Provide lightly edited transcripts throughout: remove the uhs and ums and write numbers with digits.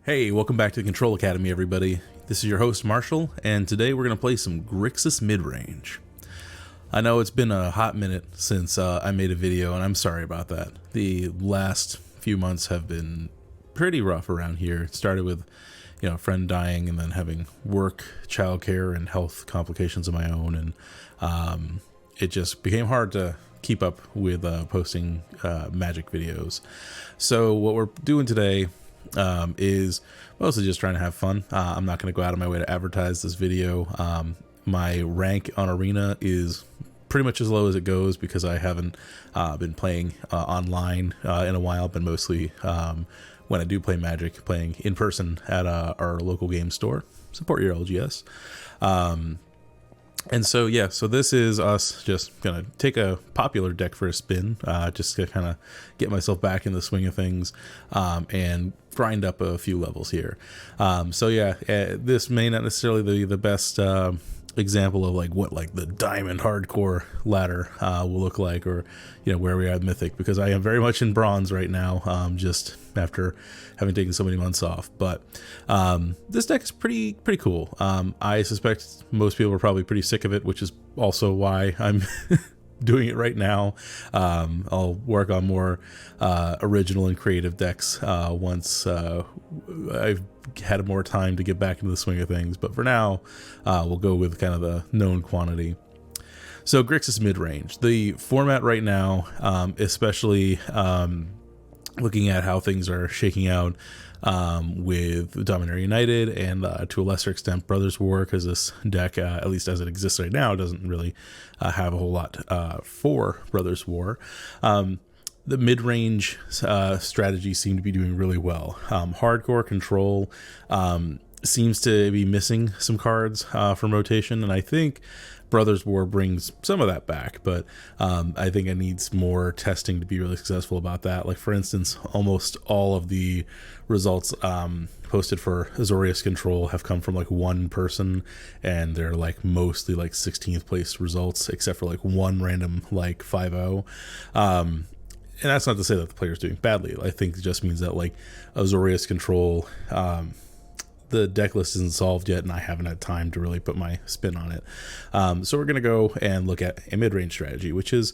Hey, welcome back to the Control Academy, everybody. This is your host, Marshall, and today we're going to play some Grixis Midrange. I know it's been a hot minute since I made a video, and I'm sorry about that. The last few months have been pretty rough around here. It started with, a friend dying and then having work, childcare, and health complications of my own, and it just became hard to keep up with posting Magic videos. So what we're doing today is mostly just trying to have fun. I'm not going to go out of my way to advertise this video. My rank on Arena is pretty much as low as it goes because I haven't been playing online in a while, but mostly when I do play Magic, playing in person at our local game store. Support your LGS. And so, yeah, so this is us just going to take a popular deck for a spin, just to kind of get myself back in the swing of things, and grind up a few levels here. So yeah, this may not necessarily be the best example of what the diamond hardcore ladder will look like, or where we are at Mythic, because I am very much in bronze right now, just after having taken so many months off. But this deck is pretty cool. I suspect most people are probably pretty sick of it, which is also why I'm doing it right now. I'll work on more original and creative decks once I've had more time to get back into the swing of things. But for now, we'll go with kind of the known quantity. So Grixis Midrange, the format right now, especially looking at how things are shaking out with Dominaria United and to a lesser extent Brothers War, because this deck, at least as it exists right now, doesn't really have a whole lot for Brothers War. The mid-range strategies seem to be doing really well. Hardcore control seems to be missing some cards from rotation, and I think Brothers War brings some of that back, but I think it needs more testing to be really successful about that. Like, for instance, almost all of the results posted for Azorius Control have come from one person, and they're mostly 16th place results, except for one random 5-0. And that's not to say that the player's doing badly. I think it just means that Azorius Control, the deck list isn't solved yet, and I haven't had time to really put my spin on it. So we're going to go and look at a mid-range strategy, which is,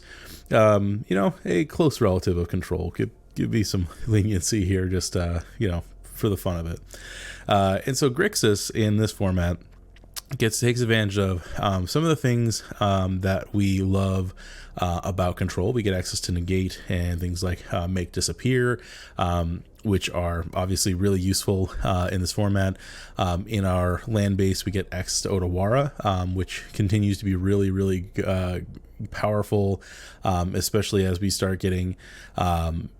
a close relative of control. Give me some leniency here, just, for the fun of it. And so Grixis in this format takes advantage of some of the things that we love about control. We get access to Negate and things like Make Disappear, which are obviously really useful in this format. In our land base, we get access to Otawara, which continues to be really powerful, especially as we start getting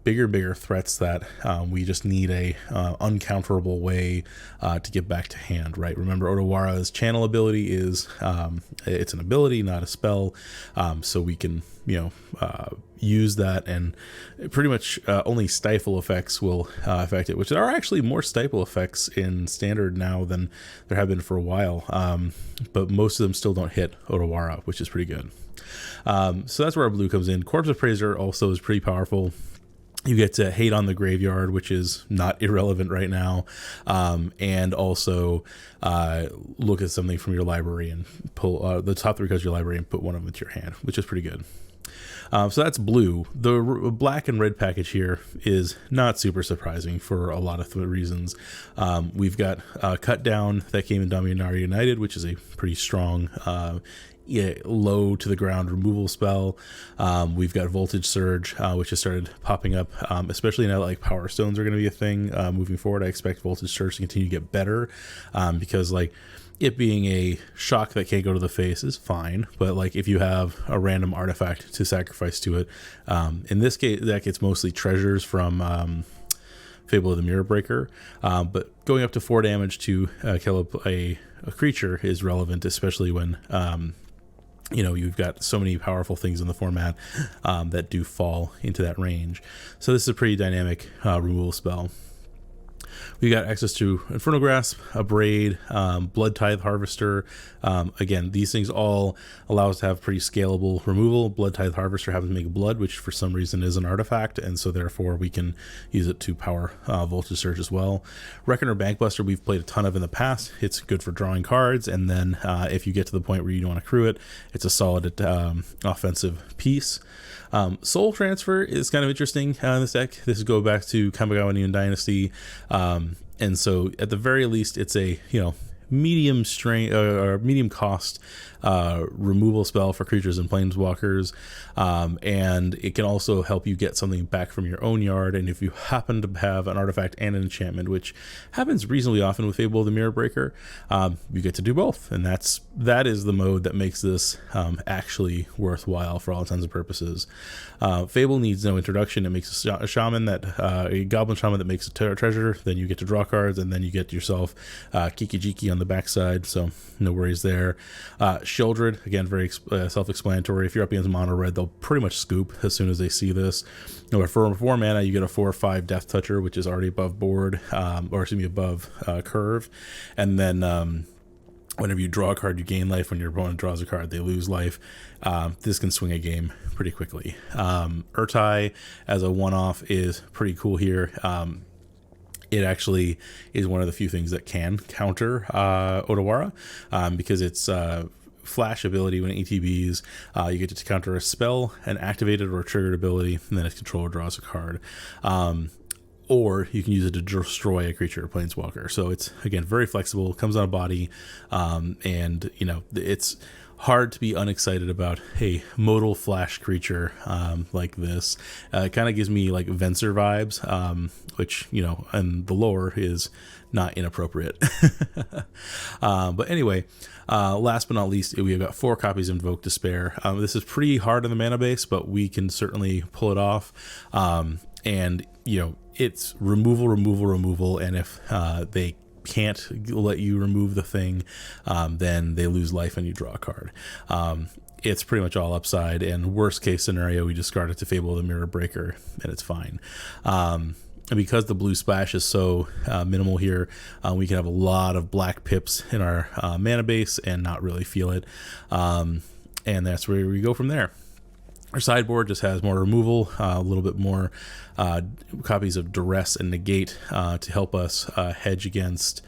bigger and bigger threats that we just need a uncounterable way to get back to hand, right? Remember, Otawara's channel ability is it's an ability, not a spell, so we can use that, and pretty much only stifle effects will affect it, which there are actually more stifle effects in standard now than there have been for a while, but most of them still don't hit Otawara, which is pretty good. So that's where our blue comes in. Corpse Appraiser also is pretty powerful. You get to hate on the graveyard, which is not irrelevant right now, and also look at something from your library and pull the top 3 cards of your library and put one of them into your hand, which is pretty good. So that's blue. The black and red package here is not super surprising for a lot of reasons. We've got Cut Down that came in Dominaria United, which is a pretty strong low to the ground removal spell. We've got Voltage Surge, which has started popping up, especially now that Power Stones are going to be a thing moving forward. I expect Voltage Surge to continue to get better, because it being a shock that can't go to the face is fine, but if you have a random artifact to sacrifice to it, in this case that gets mostly treasures from Fable of the Mirror Breaker, but going up to 4 damage to kill a creature is relevant, especially when you've got so many powerful things in the format that do fall into that range. So this is a pretty dynamic removal spell. We got access to Infernal Grasp, Abrade, Bloodtithe Harvester. Again, these things all allow us to have pretty scalable removal. Bloodtithe Harvester happens to make blood, which for some reason is an artifact, and so therefore we can use it to power Voltage Surge as well. Reckoner Bankbuster we've played a ton of in the past. It's good for drawing cards, and then if you get to the point where you don't want to crew it, it's a solid offensive piece. Soul Transfer is kind of interesting in this deck. This is go back to Kamigawa Neon Dynasty, and so at the very least it's a medium strength or medium cost removal spell for creatures and planeswalkers, and it can also help you get something back from your own yard. And if you happen to have an artifact and an enchantment, which happens reasonably often with Fable the Mirror Breaker, you get to do both, and that is the mode that makes this actually worthwhile for all intents and purposes. Fable needs no introduction. It makes a shaman a goblin shaman that makes a treasure, then you get to draw cards, and then you get yourself Kiki-Jiki on the backside, so no worries there. Sheoldred, again, very self-explanatory. If you're up against mono red, they'll pretty much scoop as soon as they see this. For 4 mana, you get a 4/5 Death Toucher, which is already above board, above curve. And then whenever you draw a card, you gain life. When your opponent draws a card, they lose life. This can swing a game pretty quickly. Ertai as a one-off is pretty cool here. It actually is one of the few things that can counter Otawara, because it's flash ability when it ETBs, you get to counter a spell, an activated or triggered ability, and then its controller draws a card. Or you can use it to destroy a creature or planeswalker. So it's, again, very flexible, comes on a body, and it's hard to be unexcited about a modal flash creature like this. It kind of gives me like Venser vibes, which, and the lore is not inappropriate. But anyway, last but not least, we have got 4 copies of Invoke Despair. This is pretty hard on the mana base, but we can certainly pull it off. And it's removal, and if they can't let you remove the thing, then they lose life and you draw a card. It's pretty much all upside, and worst case scenario, we discard it to Fable the Mirror Breaker, and it's fine. And because the blue splash is so minimal here, we can have a lot of black pips in our mana base and not really feel it. And that's where we go from there. Our sideboard just has more removal, a little bit more copies of Duress and Negate to help us hedge against,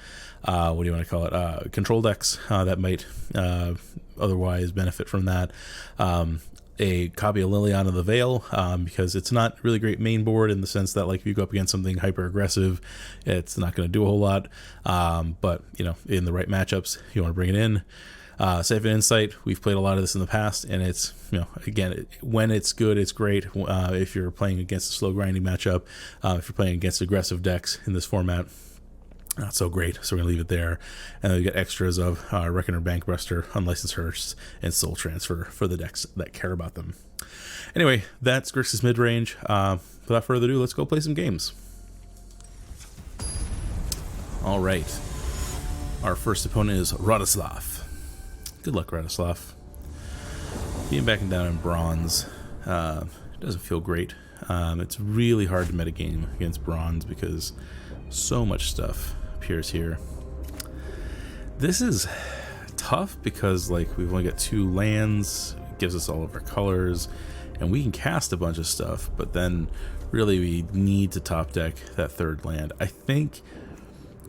control decks that might otherwise benefit from that. A copy of Liliana the Veil, because it's not really great main board in the sense that, like, if you go up against something hyper aggressive, it's not going to do a whole lot. But in the right matchups, you want to bring it in. Siphon Insight, we've played a lot of this in the past, and it's, again, when it's good, it's great. If you're playing against a slow grinding matchup, if you're playing against aggressive decks in this format, not so great, so we're going to leave it there. And then we got extras of Reckoner Bankbuster, Unlicensed Hearse, and Soul Transfer for the decks that care about them. Anyway, that's Grixis Midrange. Without further ado, let's go play some games. All right. Our first opponent is Radoslav. Good luck, Radoslav. Being back and down in bronze doesn't feel great. It's really hard to metagame against bronze because so much stuff appears here. This is tough because, like, we've only got 2 lands. It gives us all of our colors, and we can cast a bunch of stuff, but then really we need to top deck that 3rd land. I think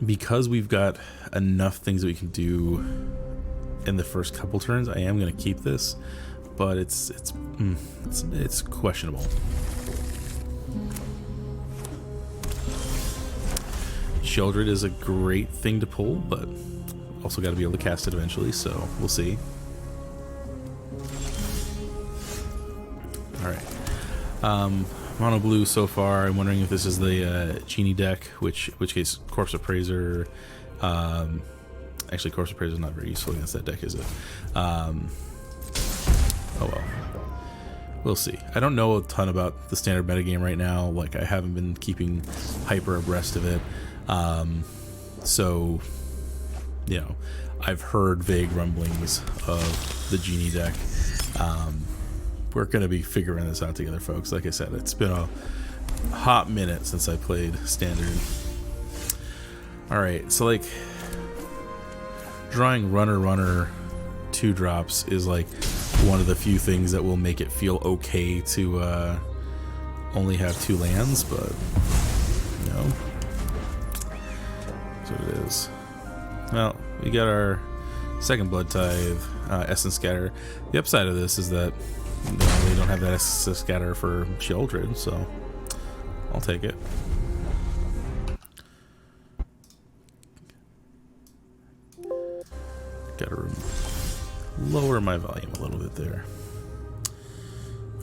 because we've got enough things that we can do in the first couple turns, I am going to keep this, but it's questionable. Sheoldred is a great thing to pull, but also got to be able to cast it eventually, so we'll see. All right. Mono blue so far. I'm wondering if this is the Genie deck, in which case Corpse Appraiser. Actually, Corpse Appraiser is not very useful against that deck, is it? Oh well. We'll see. I don't know a ton about the standard metagame right now. Like, I haven't been keeping hyper abreast of it. So, I've heard vague rumblings of the Genie deck. We're going to be figuring this out together, folks. Like I said, it's been a hot minute since I played standard. Alright, so like drawing Runner 2-drops is like one of the few things that will make it feel okay to only have 2 lands, but no. That's what it is. Well, we got our second Bloodtithe, Essence Scatter. The upside of this is that they don't have that Essence Scatter for Sheoldred, so I'll take it. Gotta lower my volume a little bit there.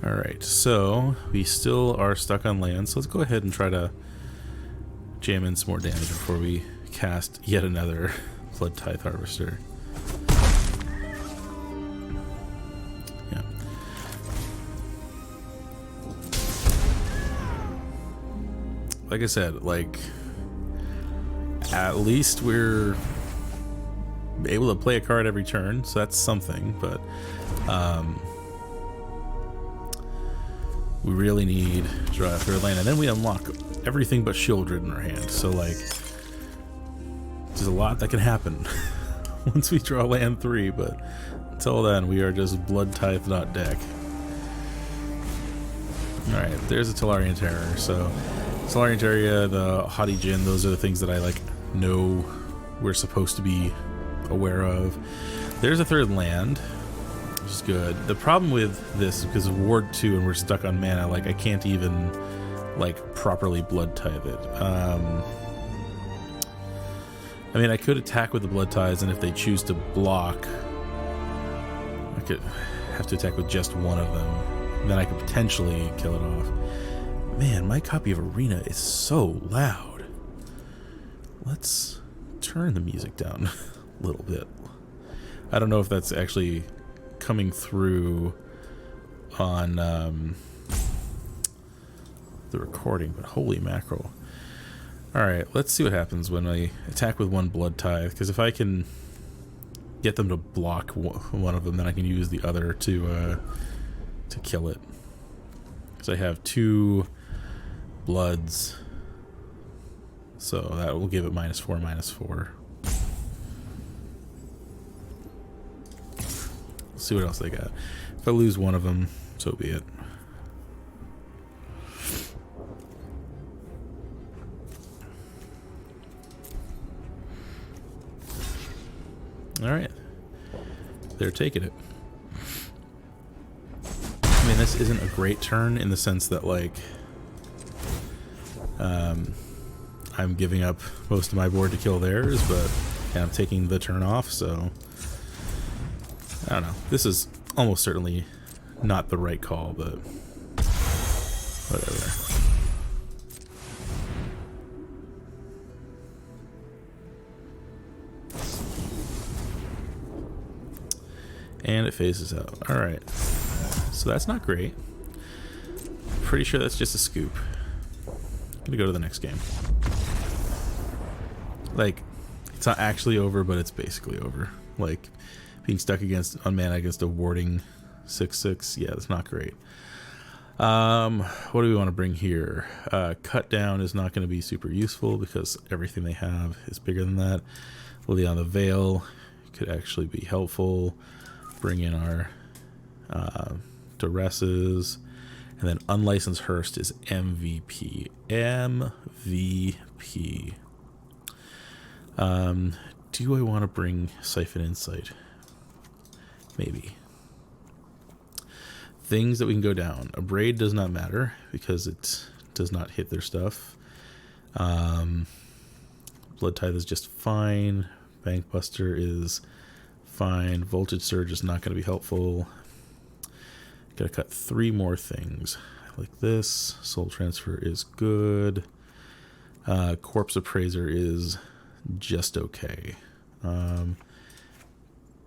Alright, so we still are stuck on land, so let's go ahead and try to jam in some more damage before we cast yet another Bloodtithe Harvester. Yeah. Like I said, like, at least we're able to play a card every turn, so that's something, but we really need to draw a third land, and then we unlock everything but Sheoldred in our hand, so like there's a lot that can happen once we draw land 3, but until then we are just Bloodtithe not deck. Alright, there's a Tellarian Terror. So Tellarian Terror, the Haughty Djinn, those are the things that I like know we're supposed to be aware of. There's a third land, which is good. The problem with this is because of Ward 2 and we're stuck on mana, like I can't even like properly Bloodtithe it. I mean, I could attack with the Bloodtithes, and if they choose to block, I could have to attack with just one of them. Then I could potentially kill it off. Man, my copy of Arena is so loud. Let's turn the music down a little bit. I don't know if that's actually coming through on the recording, but holy mackerel. Alright, let's see what happens when I attack with one Bloodtithe, because if I can get them to block one of them, then I can use the other to kill it. Because I have 2 Bloods, so that will give it -4/-4. Let's see what else they got. If I lose one of them, so be it. Alright. They're taking it. I mean, this isn't a great turn in the sense that, like, I'm giving up most of my board to kill theirs, but yeah, I'm taking the turn off, so I don't know. This is almost certainly not the right call, but whatever. And it phases out. Alright. So that's not great. Pretty sure that's just a scoop. I'm gonna go to the next game. Like, it's not actually over, but it's basically over. Like, being stuck on mana against a warding 6/6, yeah, that's not great. What do we want to bring here? Cut down is not going to be super useful because everything they have is bigger than that. Lily on the Veil could actually be helpful. Bring in our Duresses, and then Unlicensed Hearst is MVP. MVP. Do I want to bring Siphon Insight? Maybe. Things that we can go down. Abrade does not matter because it does not hit their stuff. Bloodtithe is just fine. Bankbuster is fine. Voltage Surge is not going to be helpful. Gotta cut 3 more things. Like this. Soul Transfer is good. Corpse Appraiser is just okay.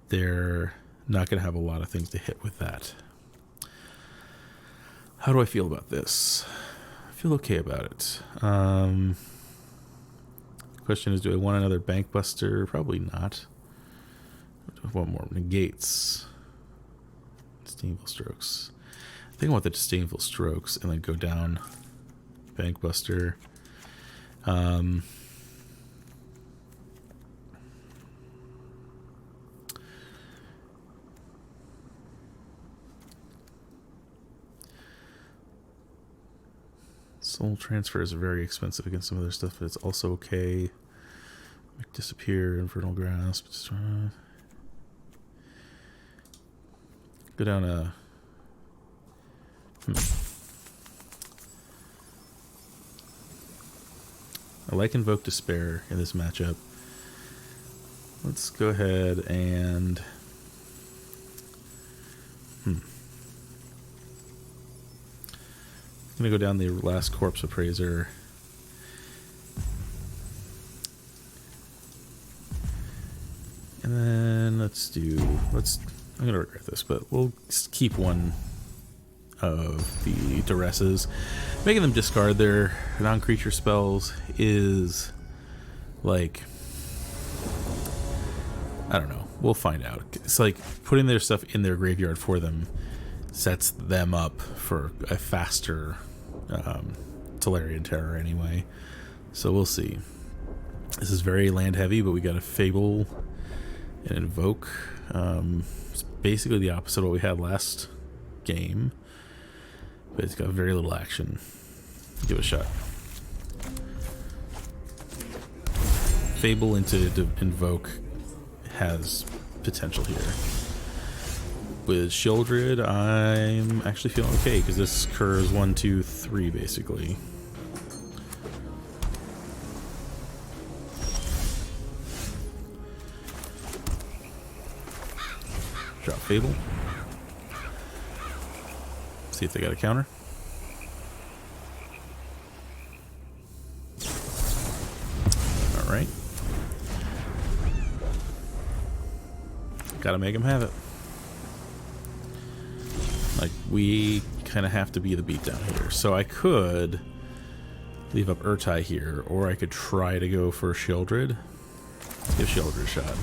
They're not going to have a lot of things to hit with that. How do I feel about this? I feel okay about it. Question is, do I want another Bankbuster? Probably not. I want more Negates. Disdainful Strokes. I think I want the Disdainful Strokes and then go down Bankbuster. Soul Transfer is very expensive against some other stuff, but it's also okay. Make Disappear, Infernal Grasp. Go down a... I like Invoke Despair in this matchup. Let's go ahead and... I'm going to go down the last Corpse Appraiser. And then I'm going to regret this, but we'll keep one of the Duresses. Making them discard their non-creature spells is like, I don't know. We'll find out. It's like putting their stuff in their graveyard for them sets them up for a faster Tolarian Terror anyway. So we'll see. This is very land heavy, but we got a Fable and Invoke. It's basically the opposite of what we had last game, but it's got very little action. Give it a shot. Fable into Invoke has potential here. With Sheoldred, I'm actually feeling okay because this curves 1, 2, 3 basically. Drop Fable. See if they got a counter. Alright. Gotta make them have it. Like, we kind of have to be the beatdown here. So I could leave up Ertai here, or I could try to go for Sheoldred. Give Sheoldred a shot.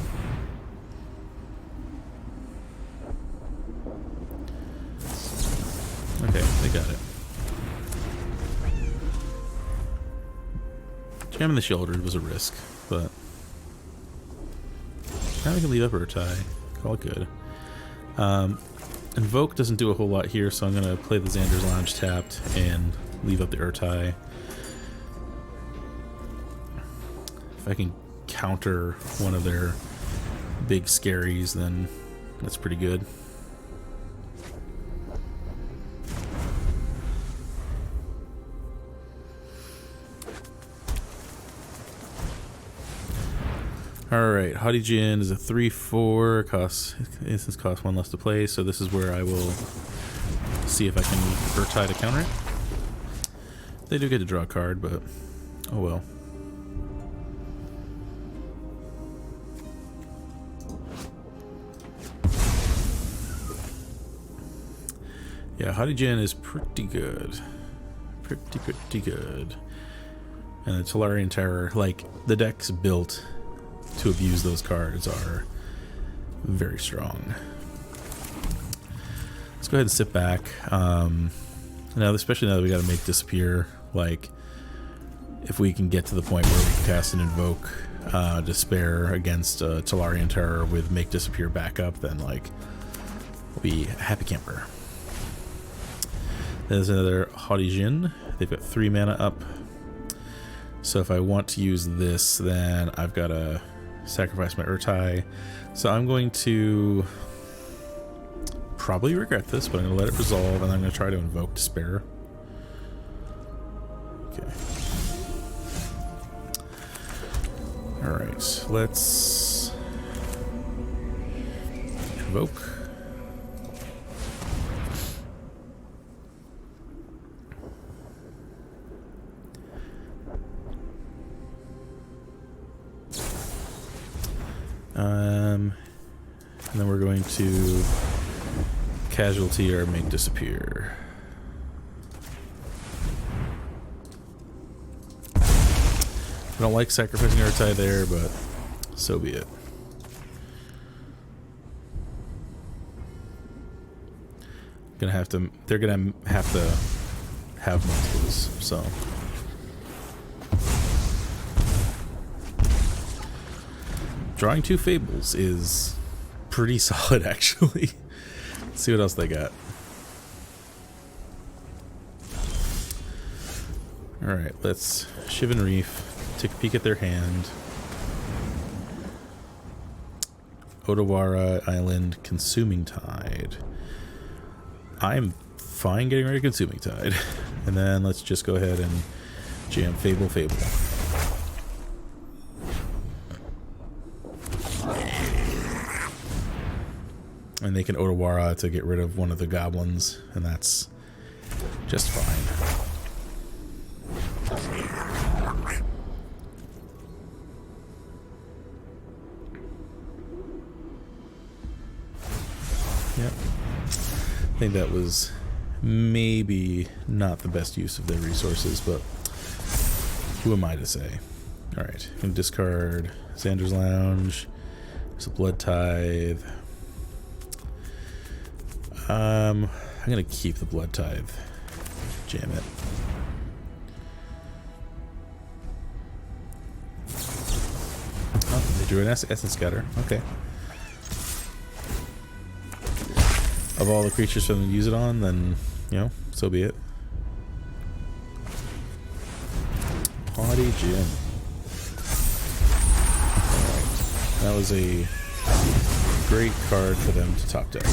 Okay, they got it. Jamming the Sheoldred was a risk, but now we can leave up Ertai. Call it good. Invoke doesn't do a whole lot here, so I'm going to play the Xander's Lounge tapped and leave up the Ertai. If I can counter one of their big scaries, then that's pretty good. Alright, Haughty Djinn is a 3/4, instance costs 1 less to play, so this is where I will see if I can Ertai to counter it. They do get to draw a card, but oh well. Yeah, Haughty Djinn is pretty good. Pretty good. And the Tolarian Terror, like, the deck's built to abuse those cards are very strong. Let's go ahead and sit back. Now, especially now that we got to make Disappear, like, if we can get to the point where we can cast an Invoke Despair against Tolarian Terror with Make Disappear backup, then, like, we'll be a happy camper. There's another Haughty Djinn. They've got 3 mana up. So if I want to use this, then I've got to sacrifice my Ertai. So I'm going to probably regret this, but I'm going to let it resolve, and I'm going to try to Invoke Despair. Okay. Alright, let's Invoke. And then we're going to casualty or Make Disappear. I don't like sacrificing Ertai there, but so be it. They're gonna have to have multiples, so. Drawing 2 Fables is pretty solid, actually. Let's see what else they got. Alright, let's Shivan Reef, take a peek at their hand. Otawara Island, Consuming Tide. I'm fine getting rid of Consuming Tide. And then let's just go ahead and jam Fable. And they can Otawara to get rid of one of the goblins, and that's just fine. Yep. I think that was maybe not the best use of their resources, but who am I to say? Alright, I'm going to discard Xander's Lounge. There's a Bloodtithe. I'm going to keep the Bloodtithe. Jam it. Oh, they drew an Essence Scatter. Okay. Of all the creatures for them to use it on, then, you know, so be it. Haughty Djinn. Alright. That was a great card for them to top deck.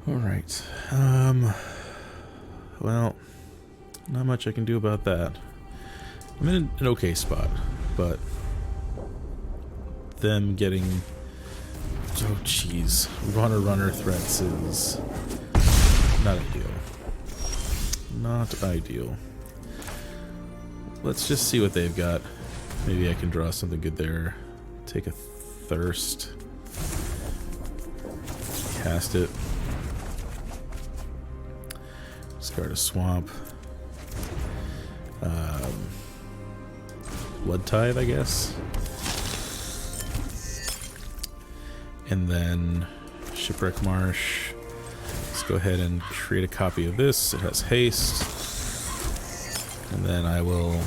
Alright. Well, not much I can do about that. I'm in an okay spot, but them getting... Oh, jeez. Runner threats is not ideal. Not ideal. Let's just see what they've got. Maybe I can draw something good there. Take a Thirst. Cast it. Discard a Swamp. Bloodtithe, I guess. And then Shipwreck Marsh. Let's go ahead and create a copy of this. It has haste. And then I will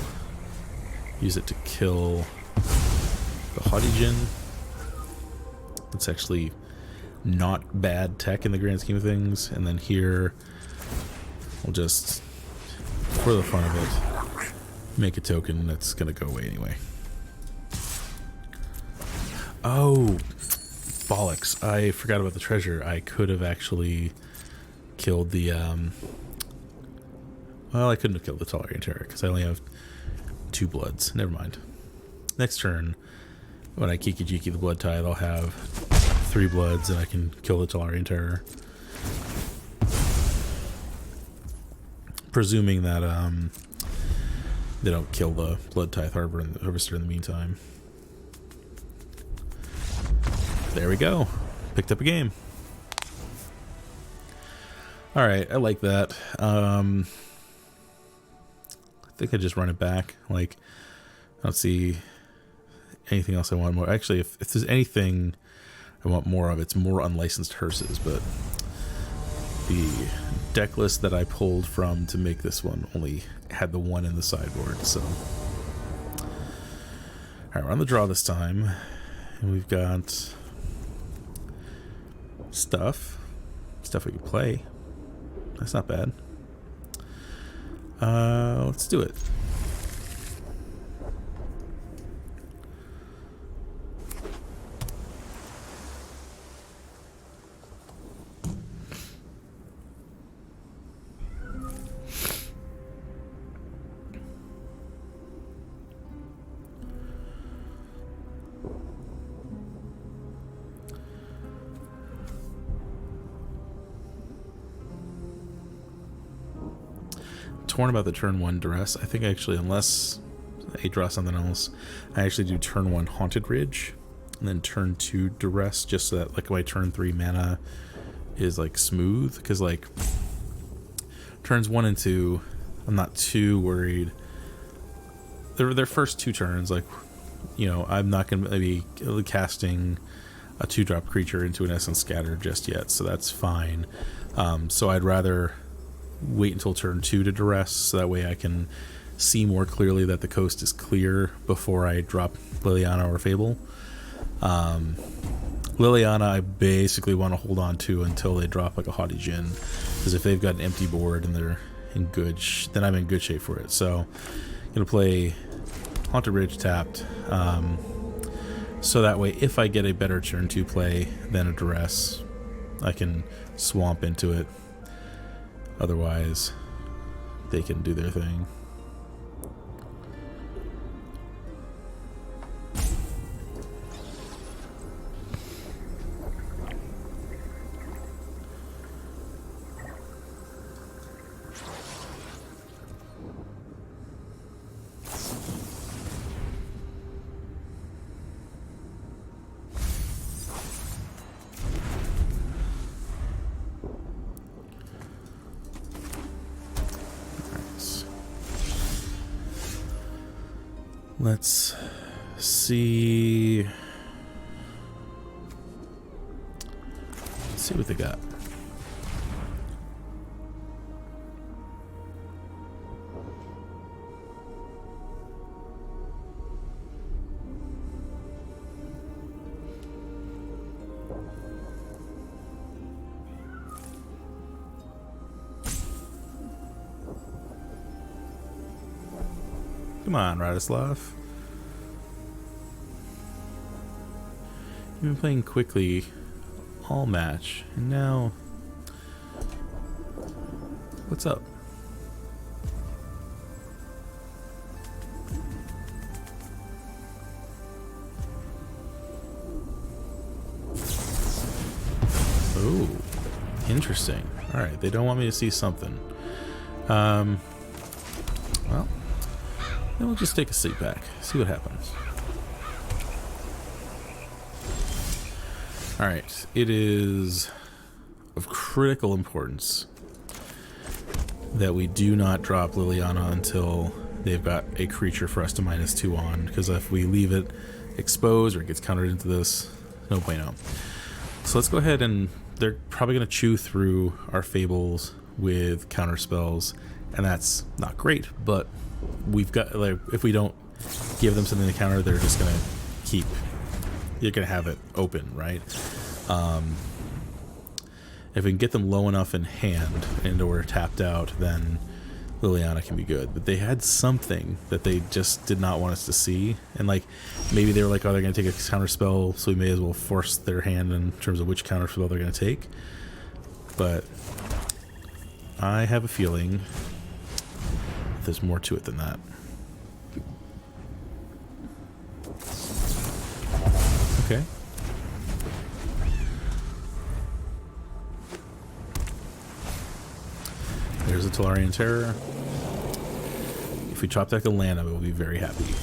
use it to kill the Haughty Djinn. It's actually not bad tech in the grand scheme of things. And then here, we'll just, for the fun of it, make a token that's going to go away anyway. Oh, bollocks. I forgot about the treasure. I could have actually killed the, well, I couldn't have killed the Tolarian Terror because I only have 2 bloods. Never mind. Next turn, when I Kiki Jiki the Bloodtithe, I'll have 3 bloods and I can kill the Tolarian Terror. Presuming that, they don't kill the Bloodtithe Harvester in the meantime. There we go. Picked up a game. Alright, I like that. I think I just run it back. Like, I don't see anything else I want more. Actually, if there's anything I want more of, it's more unlicensed hearses, but the deck list that I pulled from to make this one only had the 1 in the sideboard, so. Alright, we're on the draw this time. And we've got stuff we can play. That's not bad. Let's do it. Torn about the turn 1 Duress. I think actually, unless I draw something else, I actually do turn 1 Haunted Ridge and then turn 2 Duress, just so that like my turn 3 mana is like smooth, because like turns 1 and 2 I'm not too worried. Their first 2 turns, like, you know, I'm not going to be casting a 2-drop creature into an Essence Scatter just yet, so that's fine. So I'd rather wait until turn 2 to Duress, so that way I can see more clearly that the coast is clear before I drop Liliana or Fable. Liliana I basically want to hold on to until they drop like a Haughty Djinn, because if they've got an empty board and they're in good then I'm in good shape for it. So I'm gonna play Haunted Ridge tapped, so that way if I get a better turn 2 play than a Duress, I can swamp into it. Otherwise, they can do their thing. Let's see. Let's see what they got. Come on, Radislav. You've been playing quickly all match, and now what's up? Oh, interesting. All right, they don't want me to see something. Well, then we'll just take a seat back, see what happens. Alright, it is of critical importance that we do not drop Liliana until they've got a creature for us to -2 on, because if we leave it exposed or it gets countered into this, no bueno. So let's go ahead, and they're probably going to chew through our Fables with counter spells, and that's not great, but we've got, like, if we don't give them something to counter, they're just going to keep, you're going to have it open, right? If we can get them low enough in hand and or tapped out, then Liliana can be good. But they had something that they just did not want us to see, and like maybe they were like, oh, they're going to take a counter spell, so we may as well force their hand in terms of which counter spell they're going to take. But I have a feeling there's more to it than that. Okay. There's a Tolarian Terror. If we chop deck a land, I will be very happy.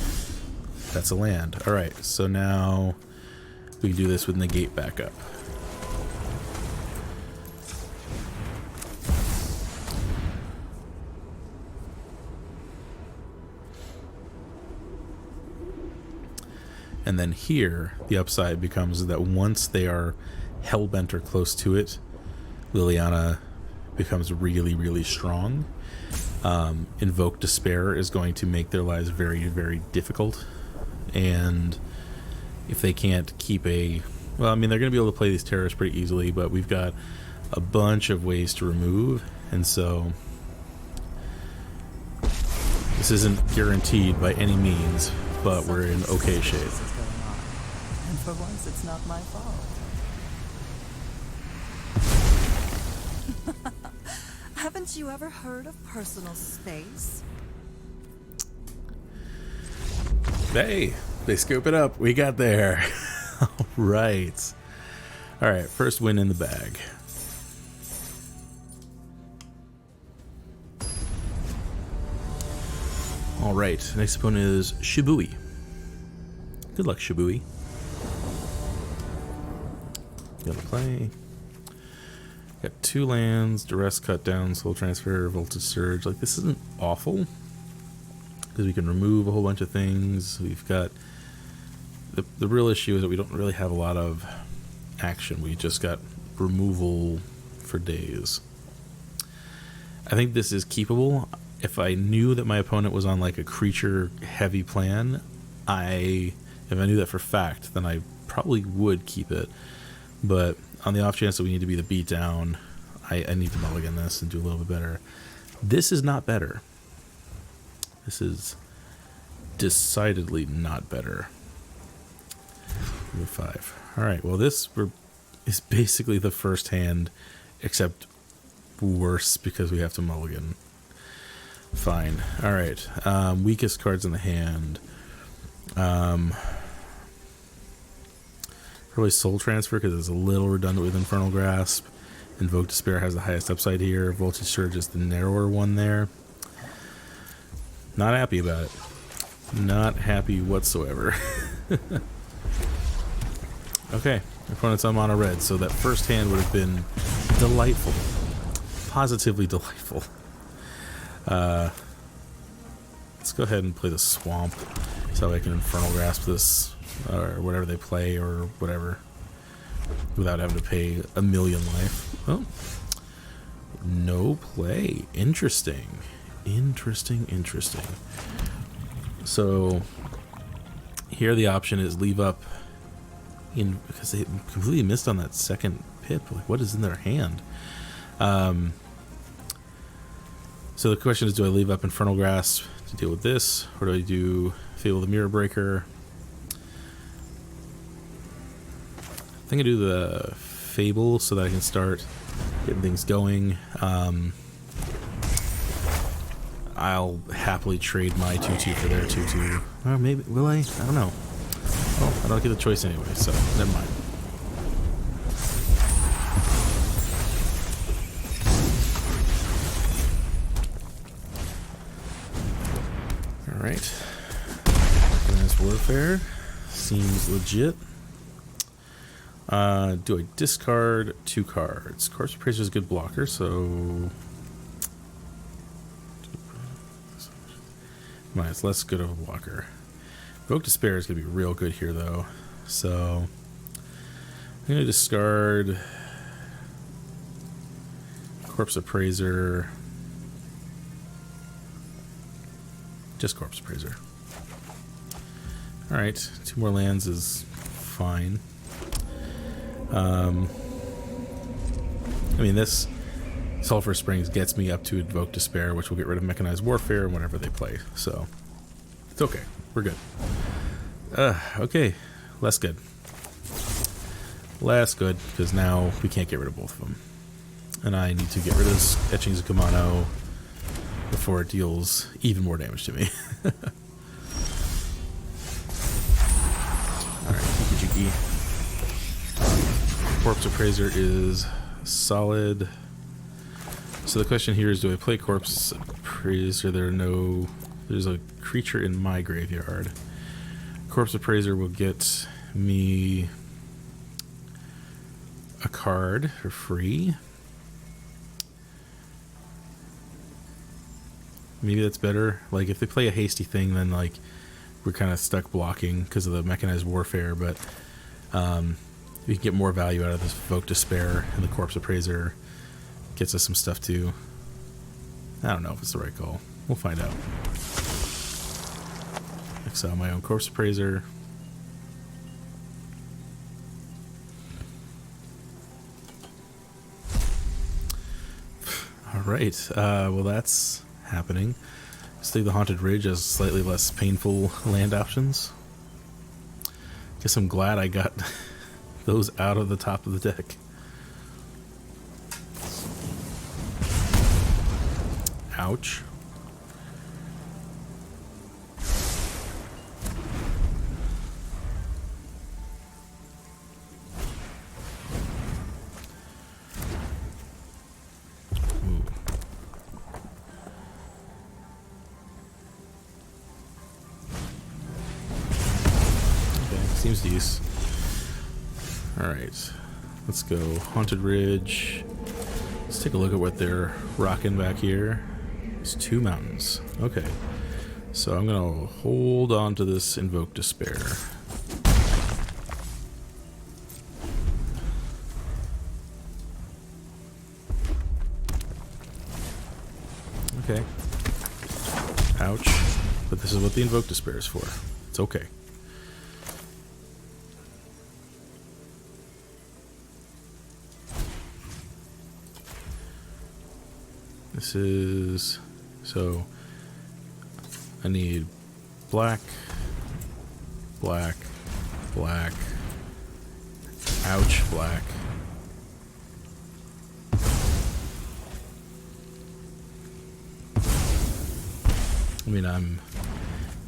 That's a land. Alright, so now we can do this with Negate backup. And then here, the upside becomes that once they are hellbent or close to it, Liliana becomes really, really strong. Invoke Despair is going to make their lives very, very difficult. And if they can't keep a... Well, I mean, they're going to be able to play these terrors pretty easily, but we've got a bunch of ways to remove. And so this isn't guaranteed by any means, but we're in okay shape. And for once, it's not my fault. Haven't you ever heard of personal space? Hey, they scoop it up. We got there. All right. All right, first win in the bag. All right, next opponent is Shibui. Good luck, Shibui. Gonna play. Got 2 lands, Duress, Cut Down, Soul Transfer, Voltage Surge. Like, this isn't awful, because we can remove a whole bunch of things. We've got... The real issue is that we don't really have a lot of action. We just got removal for days. I think this is keepable. If I knew that my opponent was on, like, a creature-heavy plan, if I knew that for fact, then I probably would keep it. But on the off chance that we need to be the beatdown, I need to mulligan this and do a little bit better. This is not better. This is decidedly not better. Move 5. Alright, well this is basically the first hand, except worse because we have to mulligan. Fine. Alright. Weakest cards in the hand. Probably Soul Transfer because it's a little redundant with Infernal Grasp. Invoke Despair has the highest upside here. Voltage Surge is the narrower one there. Not happy about it. Not happy whatsoever. Okay, opponent's on mono red, so that first hand would have been delightful. Positively delightful. Let's go ahead and play the Swamp so I can Infernal Grasp this, or whatever they play, or whatever, without having to pay a million life. Oh, no play. Interesting. Interesting, interesting. So here the option is leave up in, because they completely missed on that second pip. Like, what is in their hand? So the question is, do I leave up Infernal Grasp to deal with this, or do I do Fable the Mirror Breaker? I think I do the Fable so that I can start getting things going. I'll happily trade my 2/2 for their 2/2. Or maybe, will I? I don't know. Well, I don't get the choice anyway, so never mind. Alright. Organized Warfare. Seems legit. Do I discard 2 cards? Corpse Appraiser is a good blocker, so... It's less good of a blocker. Invoke Despair is going to be real good here, though. So, I'm going to discard Corpse Appraiser. Just Corpse Appraiser. Alright, 2 more lands is fine. I mean, this Sulfurous Springs gets me up to Invoke Despair, which will get rid of Mechanized Warfare whenever they play. So, it's okay. We're good. Okay. Less good. Less good, because now we can't get rid of both of them. And I need to get rid of Etchings of Kumano before it deals even more damage to me. Alright, Tiki. Corpse Appraiser is solid. So the question here is, do I play Corpse Appraiser? There's a creature in my graveyard. Corpse Appraiser will get me a card for free. Maybe that's better. Like, if they play a hasty thing, then like we're kind of stuck blocking because of the Mechanized Warfare, but we can get more value out of this Invoke Despair, and the Corpse Appraiser gets us some stuff too. I don't know if it's the right call. We'll find out. Exile my own Corpse Appraiser. Alright, well that's happening. Let's leave the Haunted Ridge as slightly less painful land options. Guess I'm glad I got those out of the top of the deck. Ouch. Seems decent. Alright. Let's go Haunted Ridge. Let's take a look at what they're rocking back here. It's 2 mountains. Okay. So I'm going to hold on to this Invoke Despair. Okay. Ouch. But this is what the Invoke Despair is for. It's okay. This is... So, I need black, black, black, ouch, black. I mean, I'm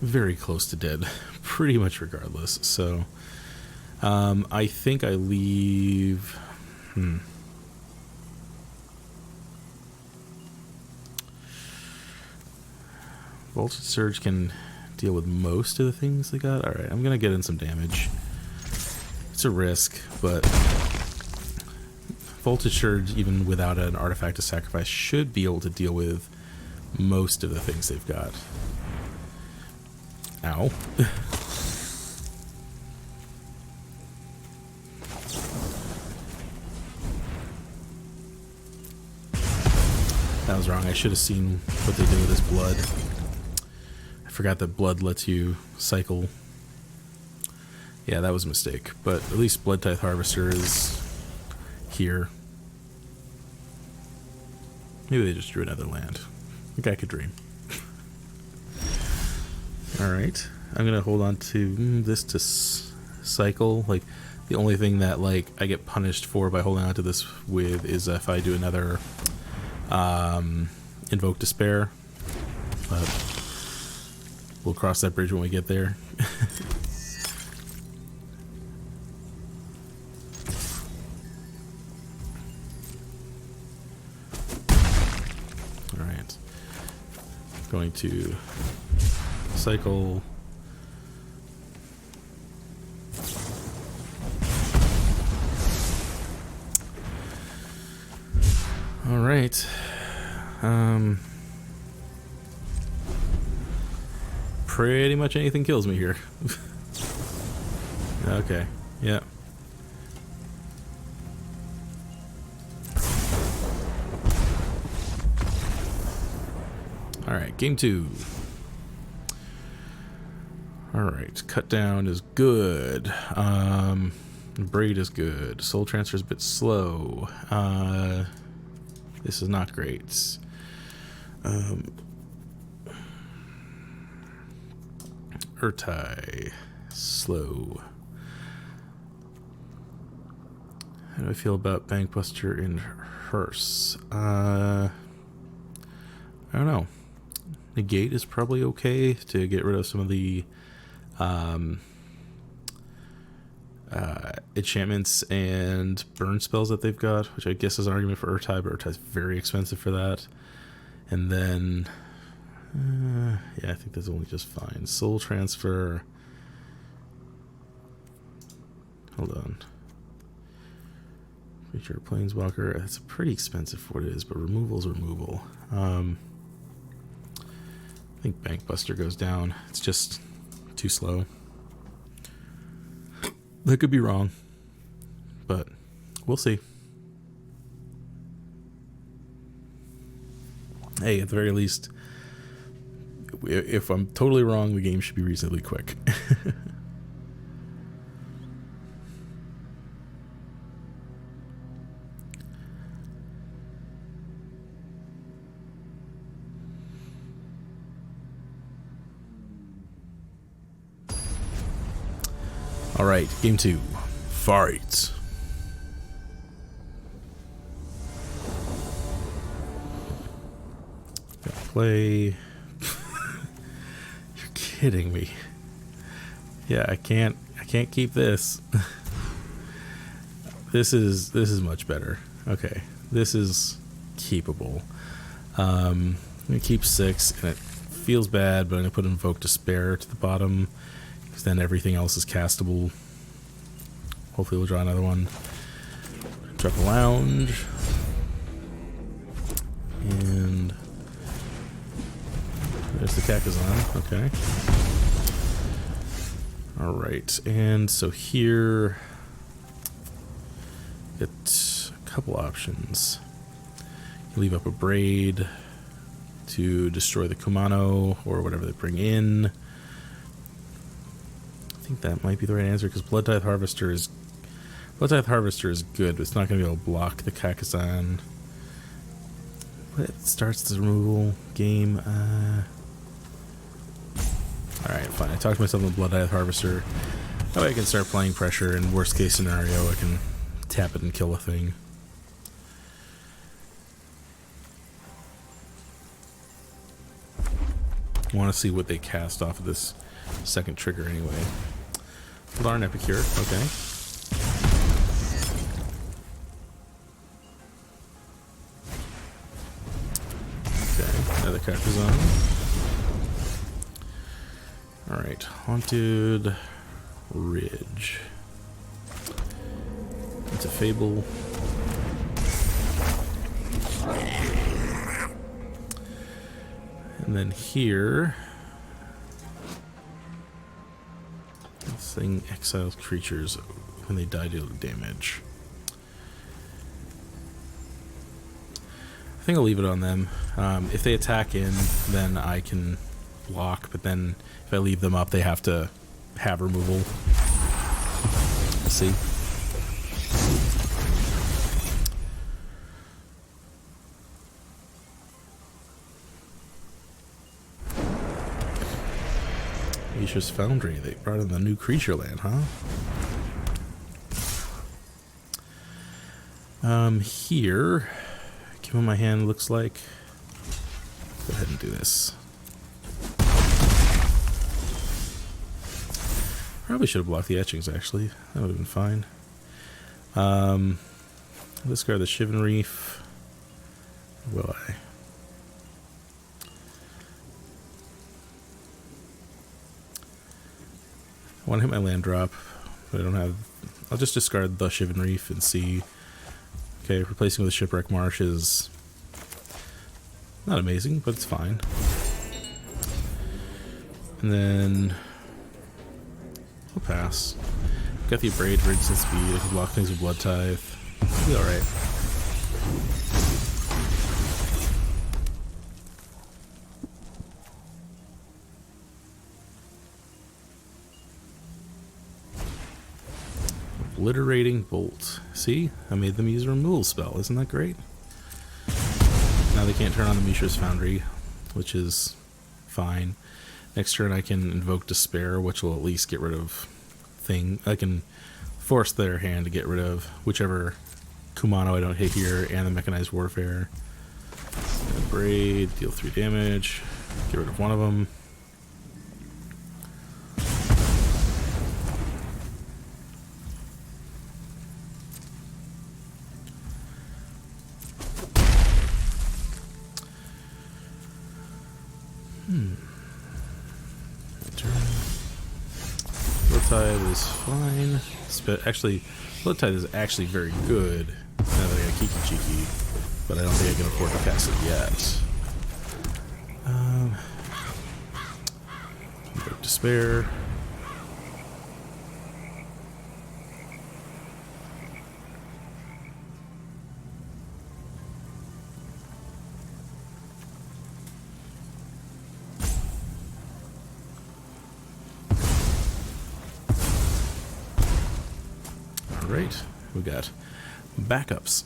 very close to dead, pretty much regardless, so... I think I leave... Voltage Surge can deal with most of the things they got. Alright, I'm gonna get in some damage. It's a risk, but Voltage Surge, even without an artifact to sacrifice, should be able to deal with most of the things they've got. Ow. That was wrong. I should have seen what they did with his blood. I forgot that blood lets you cycle. Yeah, that was a mistake. But at least Bloodtithe Harvester is here. Maybe they just drew another land. I think I could dream. Alright. I'm going to hold on to this to cycle. Like, the only thing that, like, I get punished for by holding on to this with is if I do another... Invoke Despair, but we'll cross that bridge when we get there. Alright. Going to cycle. Alright. Pretty much anything kills me here. Okay, yeah. Alright, game 2. Alright, cut down is good. Braid is good. Soul transfer is a bit slow. This is not great. Ertai. Slow. How do I feel about Bankbuster in Hearse? I don't know. Negate is probably okay to get rid of some of the enchantments and burn spells that they've got, which I guess is an argument for Ertai, but Ertai's very expensive for that. And then, yeah, I think that's only just fine. Soul transfer. Hold on. Creature Planeswalker. That's pretty expensive for what it is, but removal's removal. I think Bankbuster goes down. It's just too slow. That could be wrong, but we'll see. Hey, at the very least, if I'm totally wrong, the game should be reasonably quick. Alright, game 2. Fight. Gotta play. You're kidding me. Yeah, I can't keep this. This is much better. Okay. This is keepable. I'm gonna keep 6, and it feels bad, but I'm gonna put Invoke Despair to the bottom. Because then everything else is castable. Hopefully we'll draw another one. Drop a lounge. And there's the Kakazan. Okay. Alright. And so here, get a couple options. You leave up Abrade to destroy the Kumano or whatever they bring in. I think that might be the right answer because Bloodtithe Harvester is good, but it's not going to be able to block the Kakazan. It starts the removal game. Alright, fine. I talked myself into Bloodtithe Harvester. That way I can start playing pressure, and worst case scenario, I can tap it and kill a thing. I want to see what they cast off of this second trigger anyway. Larn Epicure, okay. Okay, another Carcazon. Alright, Haunted Ridge. It's a Fable. And then here, this thing exiles creatures when they die deal damage. I think I'll leave it on them. If they attack in, then I can block, but then if I leave them up, they have to have removal. Let's see. Isha's Foundry. They brought in the new creature land, huh? Here, given my hand looks like, go ahead and do this. Probably should have blocked the etchings, actually. That would have been fine. Discard the Shivan Reef. Will I? I want to hit my land drop, but I don't have... I'll just discard the Shivan Reef and see... Okay, replacing with Shipwreck Marsh is... not amazing, but it's fine. And then... I'll pass. Got the Abrade for instant speed, I can block things with Bloodtithe. It'll be alright. Obliterating Bolt. See? I made them use a removal spell. Isn't that great? Now they can't turn on the Mishra's Foundry, which is fine. Next turn I can Invoke Despair, which will at least get rid of thing. I can force their hand to get rid of whichever Kumano I don't hit here, and the Mechanized Warfare. Abrade, deal 3 damage. Get rid of one of them. Bloodtithe is fine. Actually, Bloodtithe is actually very good. Now that I got Kiki Cheeky, but I don't think I can afford to cast it yet. Invoke Despair. Alright, we got backups.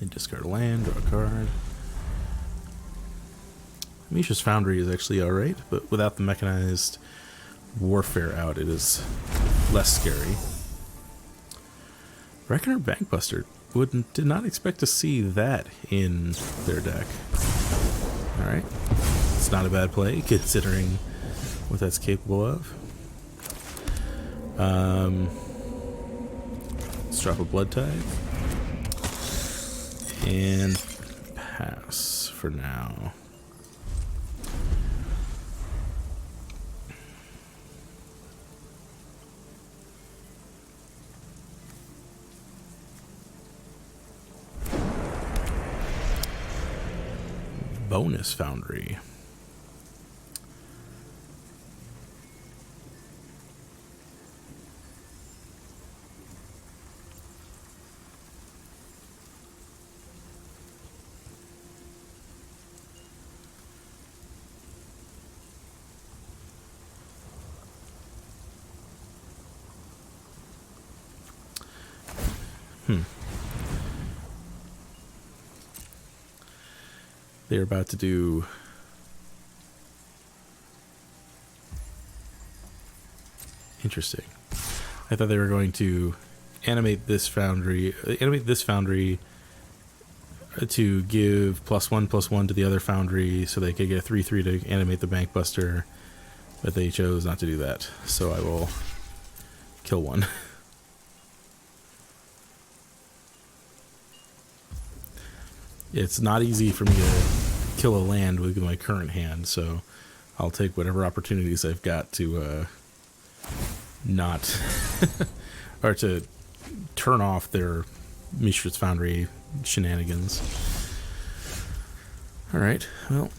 They discard a land, draw a card. Mishra's Foundry is actually alright, but without the Mechanized Warfare out, it is less scary. Reckoner Bankbuster. Did not expect to see that in their deck. Alright. It's not a bad play, considering what that's capable of. Let's drop a Bloodtithe. And pass for now. Bonus Foundry. They're about to do... Interesting. I thought they were going to animate this foundry to give +1/+1 to the other foundry so they could get a 3/3 to animate the Bankbuster, but they chose not to do that. So I will kill one. It's not easy for me to kill a land with my current hand, so I'll take whatever opportunities I've got to not or to turn off their Mishra's Foundry shenanigans. Alright, well,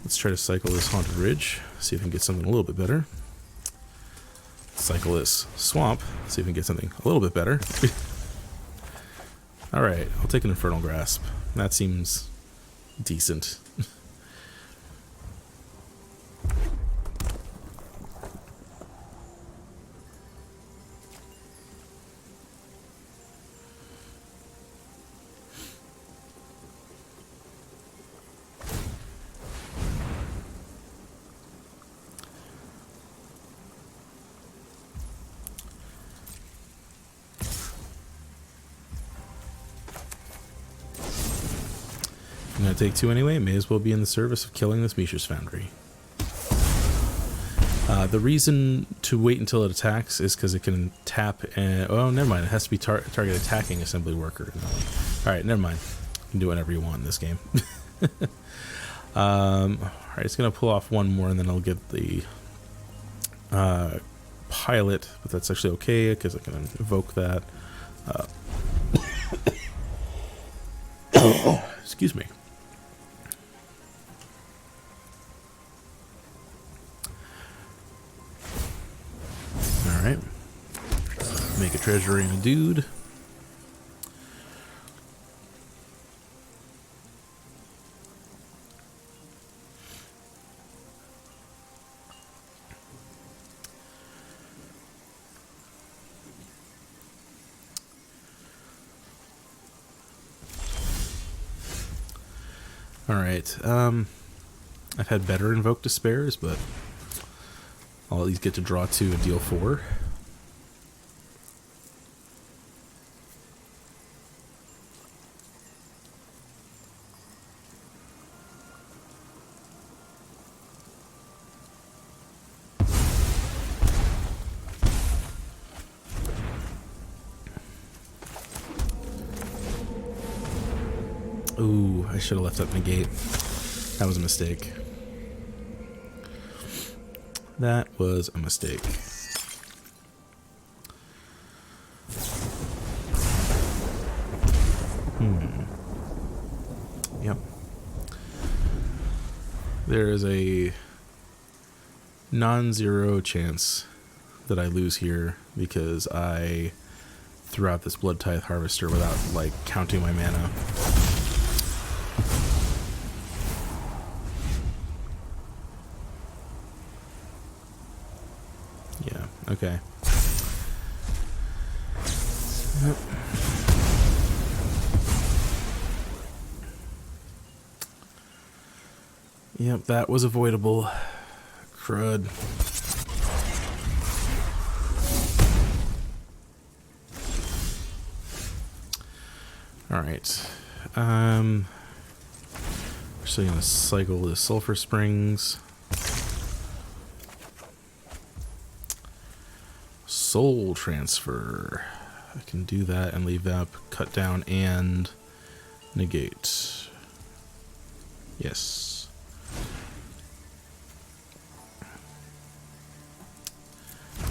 let's try to cycle this Haunted Ridge, see if we can get something a little bit better. Cycle this Swamp, see if we can get something a little bit better. Alright, I'll take an Infernal Grasp. That seems decent. I'm going to take 2 anyway. May as well be in the service of killing this Mishra's Foundry. The reason to wait until it attacks is because it can tap and... Oh, never mind. It has to be target attacking assembly worker. Alright, never mind. You can do whatever you want in this game. Alright, it's going to pull off one more and then I'll get the pilot. But that's actually okay because I can invoke that. Excuse me. Alright. Make a treasury and a dude. Alright, I've had better Invoke Despairs, but I'll at least get to draw 2 and deal 4. Ooh, I should have left up Negate. That was a mistake. That was a mistake. Yep. There is a non-zero chance that I lose here because I threw out this Bloodtithe Harvester without, like, counting my mana. Yeah, okay. Yep. Yep, that was avoidable. Crud. Alright. We're still gonna cycle the Sulfurous Springs. Soul Transfer. I can do that and leave up Cut Down and Negate. Yes.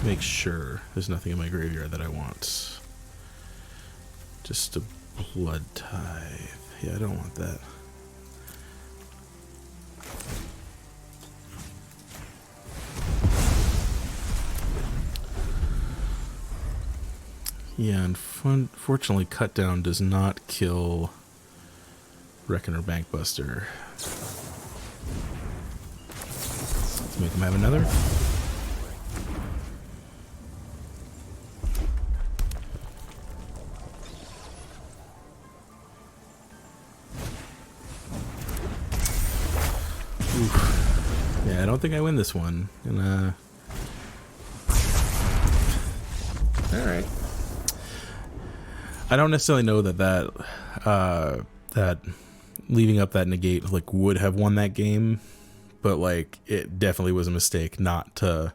Make sure there's nothing in my graveyard that I want. Just a Bloodtithe. Yeah, I don't want that. Yeah, unfortunately, Cut Down does not kill Reckoner Bankbuster. Let's make him have another. I don't think I win this one. And, alright. I don't necessarily know that leaving up that negate like would have won that game, but like it definitely was a mistake not to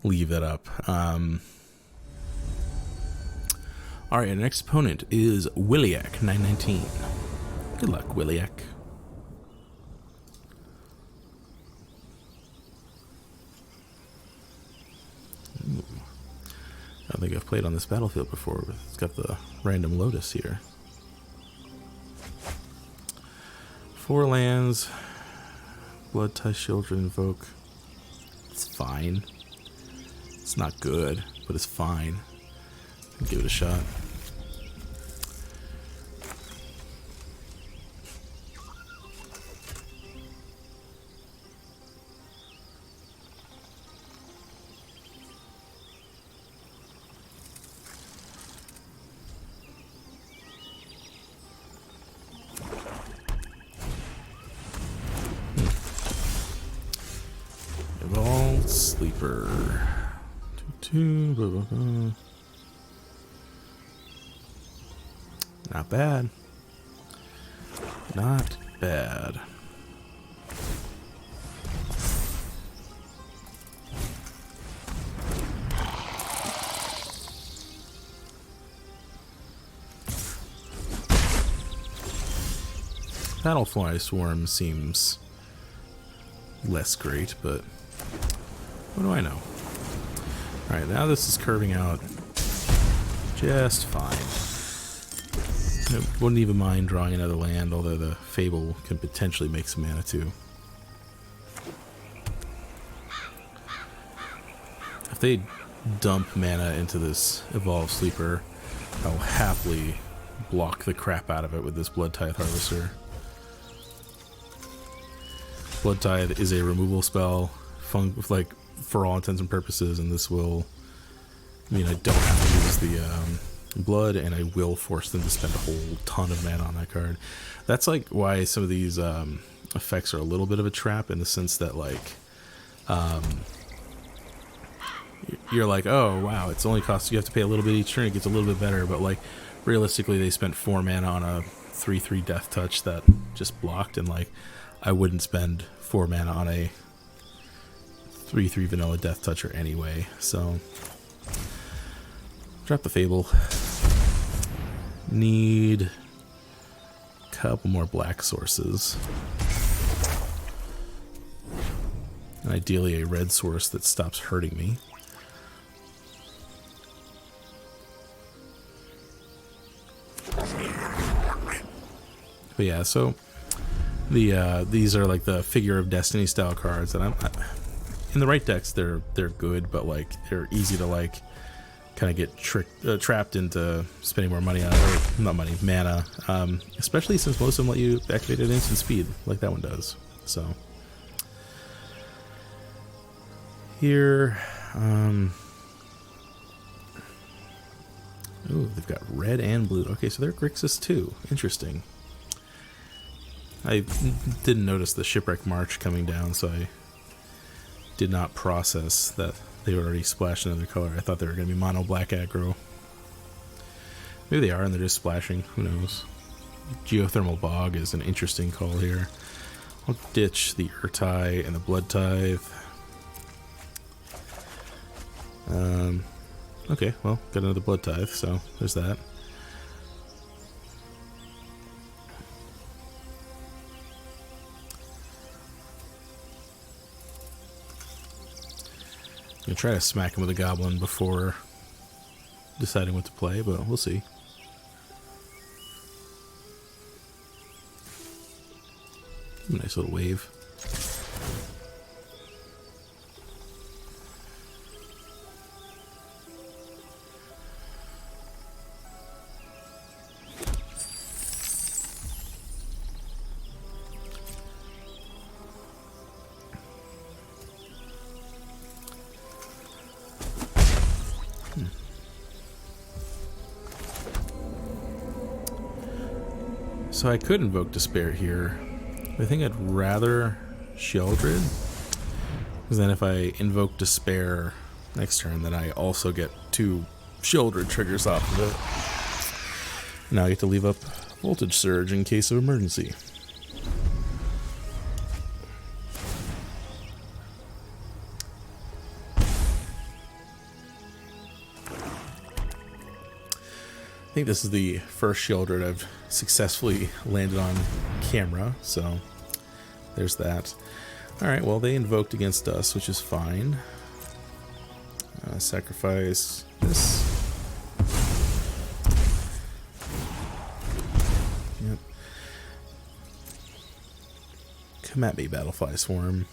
leave that up. Alright, our next opponent is Williak 919. Good luck, Williak. Ooh. I don't think I've played on this battlefield before, but it's got the random Lotus here. 4 lands, Bloodtithe Sheoldred Invoke. It's fine. It's not good, but it's fine. I'll give it a shot. Sleeper. 2/2. Blah, blah, blah. Not bad. Not bad. Battlefly Swarm seems less great, but what do I know? Alright, now this is curving out just fine. I wouldn't even mind drawing another land, although the Fable can potentially make some mana too. If they dump mana into this Evolved Sleeper, I'll happily block the crap out of it with this Bloodtithe Harvester. Bloodtithe is a removal spell, like for all intents and purposes, and this will mean I don't have to use the blood, and I will force them to spend a whole ton of mana on that card. That's like why some of these effects are a little bit of a trap, in the sense that like you're like, oh wow, it's only costs, you have to pay a little bit each turn, it gets a little bit better, but like realistically they spent 4 mana on a 3/3 death touch that just blocked, and like I wouldn't spend 4 mana on a 3/3 vanilla death toucher anyway, so drop the Fable. Need a couple more black sources, and ideally a red source that stops hurting me. But yeah, so these are like the Figure of Destiny style cards that I'm in the right decks. They're good, but like they're easy to like kind of get trapped into spending more money on, or not money, mana. Especially since most of them let you activate at instant speed, like that one does. So here, ooh, they've got red and blue. Okay, so they're Grixis too. Interesting. I didn't notice the Shipwreck Marsh coming down, so I did not process that they were already splashed another color. I thought they were going to be mono black aggro. Maybe they are and they're just splashing. Who knows? Geothermal Bog is an interesting call here. I'll ditch the Ertai and the Bloodtithe. Okay, well, got another Bloodtithe, so there's that. I'm gonna try to smack him with a goblin before deciding what to play, but we'll see. Nice little wave. So I could Invoke Despair here. I think I'd rather Sheoldred, Because then if I invoke Despair next turn, then I also get 2 Sheoldred triggers off of it. Now I get to leave up Voltage Surge in case of emergency. I think this is the first Sheoldred I've successfully landed on camera, so there's that. Alright, well, they invoked against us, which is fine. Sacrifice this. Yep. Come at me, Battlefly Swarm.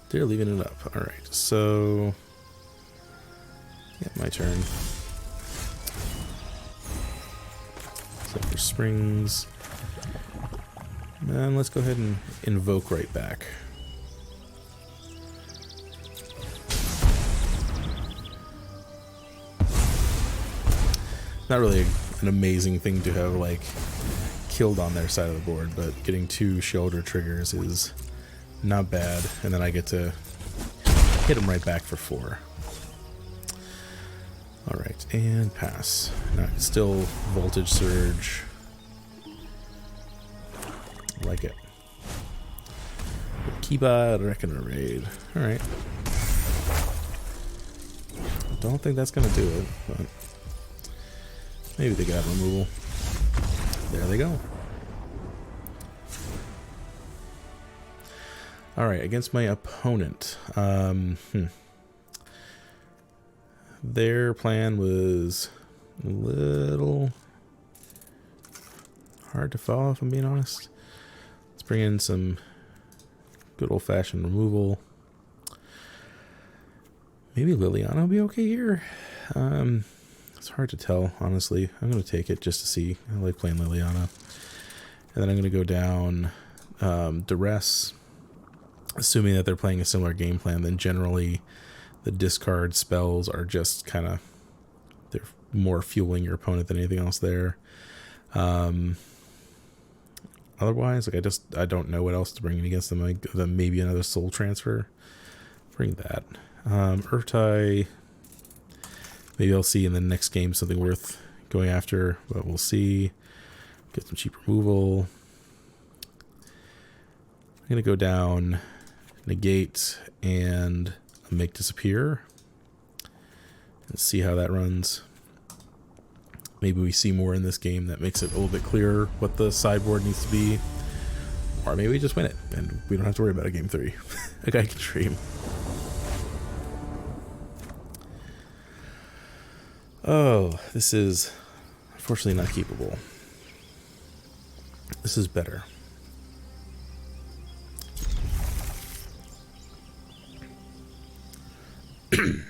They're leaving it up. Alright, so... yeah, my turn. Sulfurous Springs. And let's go ahead and invoke right back. Not really an amazing thing to have, like, killed on their side of the board, but getting 2 Sheoldred triggers is not bad, and then I get to hit them right back for 4. Alright, and pass. Now, still Voltage Surge. Like it. Kiba, Reckoner Raid. Alright. Don't think that's gonna do it, but maybe they got removal. There they go. Alright, against my opponent. Their plan was a little hard to follow, if I'm being honest. Let's bring in some good old-fashioned removal. Maybe Liliana will be okay here. It's hard to tell, honestly. I'm going to take it just to see. I like playing Liliana. And then I'm going to go down Duress. Assuming that they're playing a similar game plan, then generally the discard spells are just kind of, they're more fueling your opponent than anything else there. Otherwise, like I don't know what else to bring in against them. Like maybe another Soul Transfer. Bring that. Ertai. Maybe I'll see in the next game something worth going after, but we'll see. Get some cheap removal. I'm gonna go down Negate and Make Disappear and see how that runs. Maybe we see more in this game that makes it a little bit clearer what the sideboard needs to be, or maybe we just win it and we don't have to worry about a game 3. A guy can dream. Oh, this is unfortunately not keepable. This is better. I'm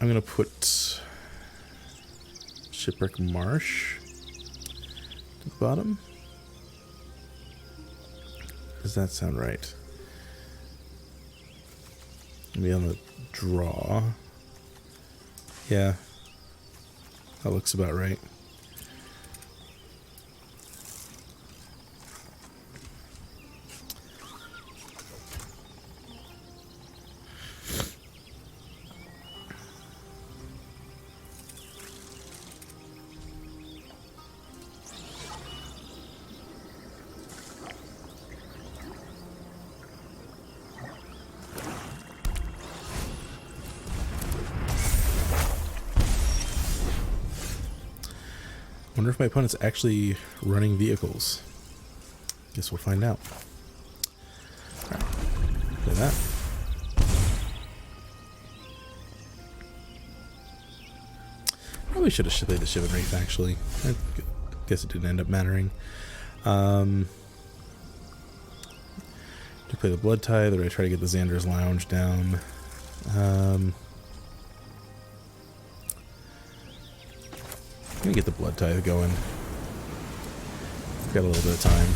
gonna put Shipwreck Marsh to the bottom. Does that sound right? Maybe on the draw. Yeah, that looks about right. Wonder if my opponent's actually running vehicles. Guess we'll find out. Alright, play that. Probably should have played the Shivan Reef, actually. I guess it didn't end up mattering. Do play the Bloodtithe, or I try to get the Xander's Lounge down. I'm gonna get the Bloodtithe going. Got a little bit of time.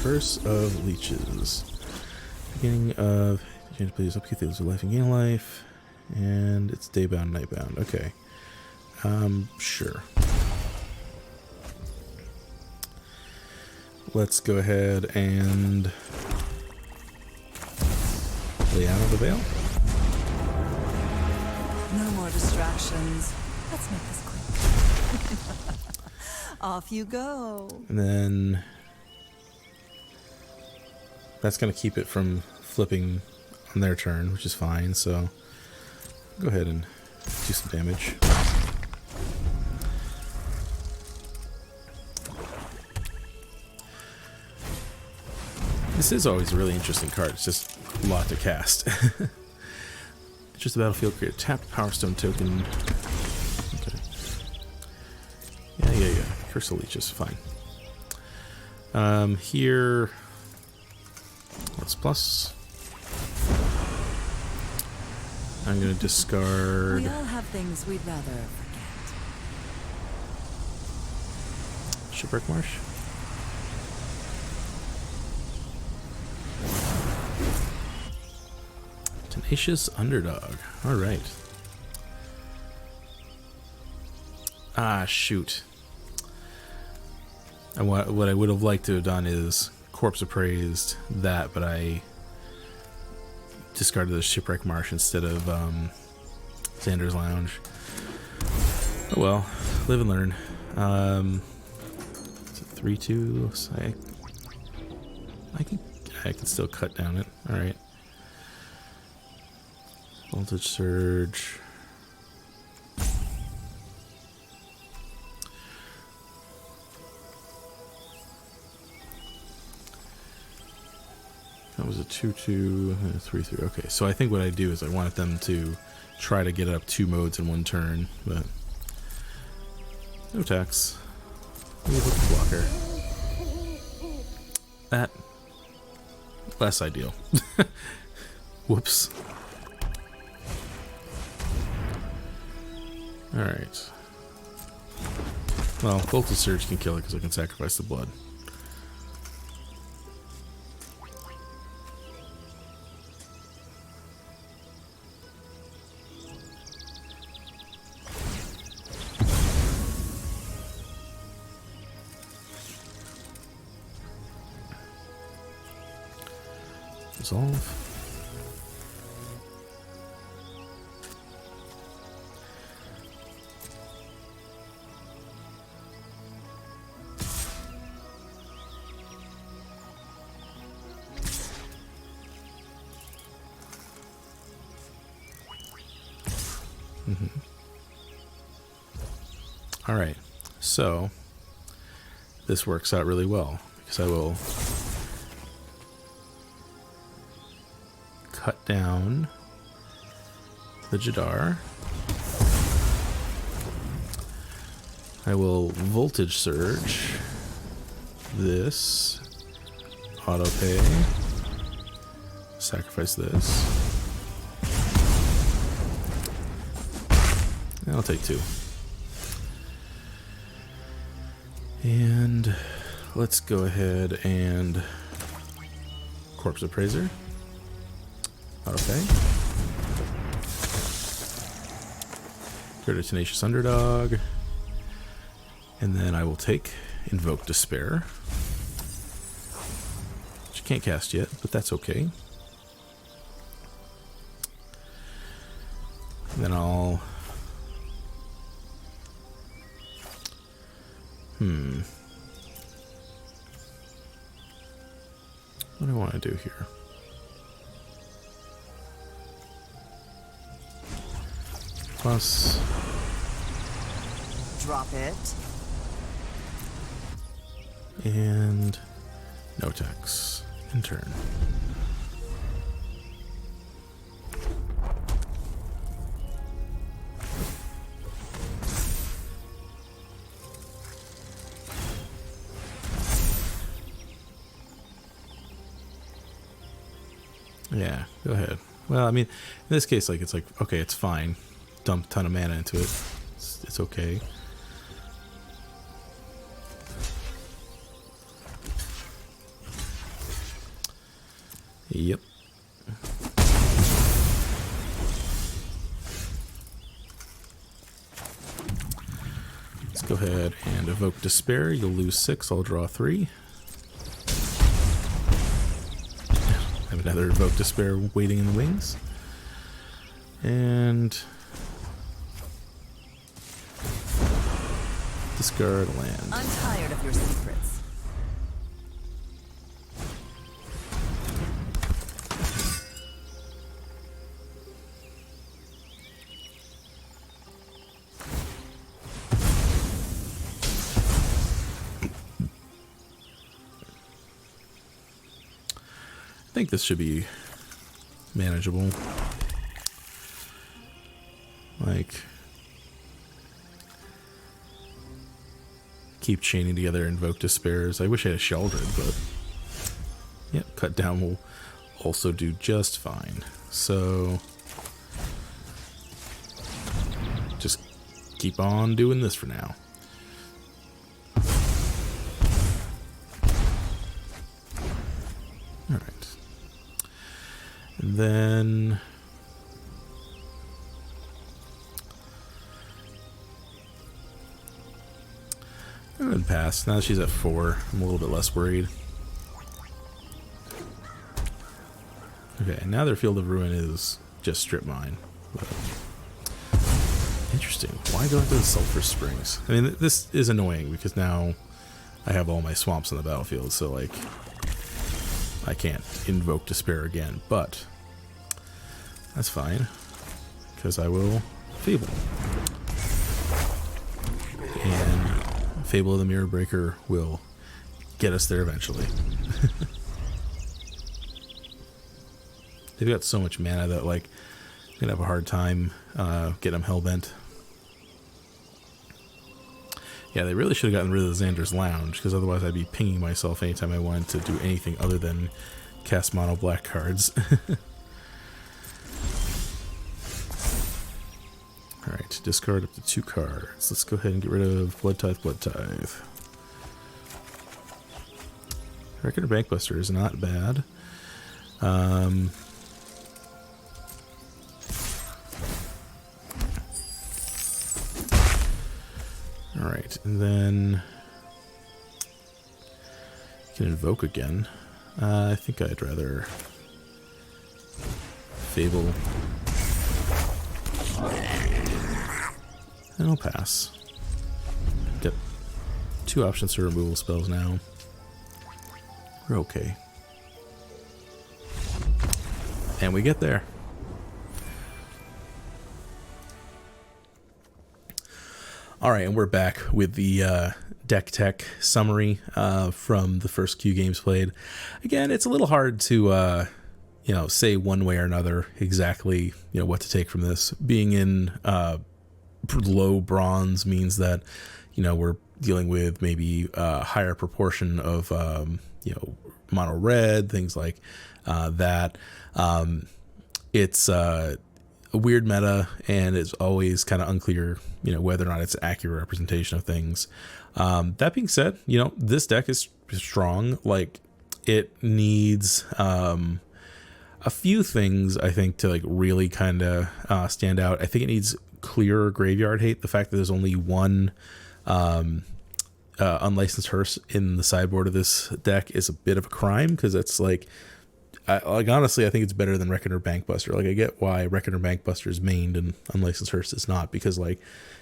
Curse of Leeches. Beginning of change please upkeep the life and gain life. And it's daybound, nightbound. Okay. Sure. Let's go ahead and lay out of the veil. No more distractions. Let's make this quick. Off you go. And then that's going to keep it from flipping on their turn, which is fine. So go ahead and do some damage. This is always a really interesting card. It's just a lot to cast. Just the battlefield, create a tapped Power Stone token. Okay. Yeah. Curse of Leeches, fine. Here, what's plus? I'm gonna discard. We all have things we'd rather forget. Shipwreck Marsh. Tenacious Underdog. All right. Ah, shoot. And what I would have liked to have done is Corpse Appraised that, but I discarded the Shipwreck Marsh instead of Xander's Lounge. Oh well, live and learn. It's a 3/2. So I can still cut down it. All right. Voltage Surge. That was a 2/2 and a 3/3. Okay, so I think what I do is I wanted them to try to get up 2 modes in one turn, but no tax. Blocker. That less ideal. Whoops. Alright. Well, Voltage Surge can kill it because I can sacrifice the blood. Resolve. All right, so this works out really well because I will cut down the Jadar. I will Voltage Surge this, auto pay, sacrifice this. I'll take 2. And let's go ahead and Corpse Appraiser. Okay. Go to Tenacious Underdog. And then I will take Invoke Despair. Which you can't cast yet, but that's okay. And then I'll... What do I want to do here? Plus... Drop it. And... no tax. In turn. Yeah, go ahead. Well, I mean, in this case, like, it's like, okay, it's fine. Dump a ton of mana into it. It's okay. Yep. Let's go ahead and Invoke Despair. You'll lose 6. I'll draw 3. I have another Invoke Despair waiting in the wings. And discard a land. I'm tired of your secrets. I think this should be manageable. Like, keep chaining together Invoke Despairs. I wish I had a Sheoldred, but yeah, cut down will also do just fine. So just keep on doing this for now. All right. And then I'm going to pass. Now that she's at 4, I'm a little bit less worried. Okay, now their Field of Ruin is just strip mine. But interesting. Why go into the Sulfurous Springs? I mean, this is annoying because now I have all my swamps on the battlefield, so like I can't Invoke Despair again, but that's fine because I will Fable. And Fable of the Mirror Breaker will get us there eventually. They've got so much mana that like I'm gonna have a hard time getting them hellbent. Yeah, they really should have gotten rid of the Xander's Lounge, because otherwise I'd be pinging myself anytime I wanted to do anything other than cast mono black cards. Alright, discard up to 2 cards. Let's go ahead and get rid of Bloodtithe. Reckoner Bankbuster is not bad. Alright, and then you can Invoke again. I think I'd rather Fable. And I'll pass. Got 2 options for removal spells now. We're okay. And we get there. Alright, and we're back with the deck tech summary from the first few games played. Again, it's a little hard to say one way or another exactly what to take from this. Being in low bronze means that we're dealing with maybe a higher proportion of mono red, things like that. It's a weird meta, and it's always kind of unclear whether or not it's an accurate representation of things. That being said, this deck is strong. Like, it needs a few things, I think, to like really kind of stand out. I think it needs clearer graveyard hate. The fact that there's only one unlicensed hearse in the sideboard of this deck is a bit of a crime, because it's like, honestly, I think it's better than Reckoner Bankbuster. Like, I get why Reckoner Bankbuster is mained and unlicensed hearse is not, because like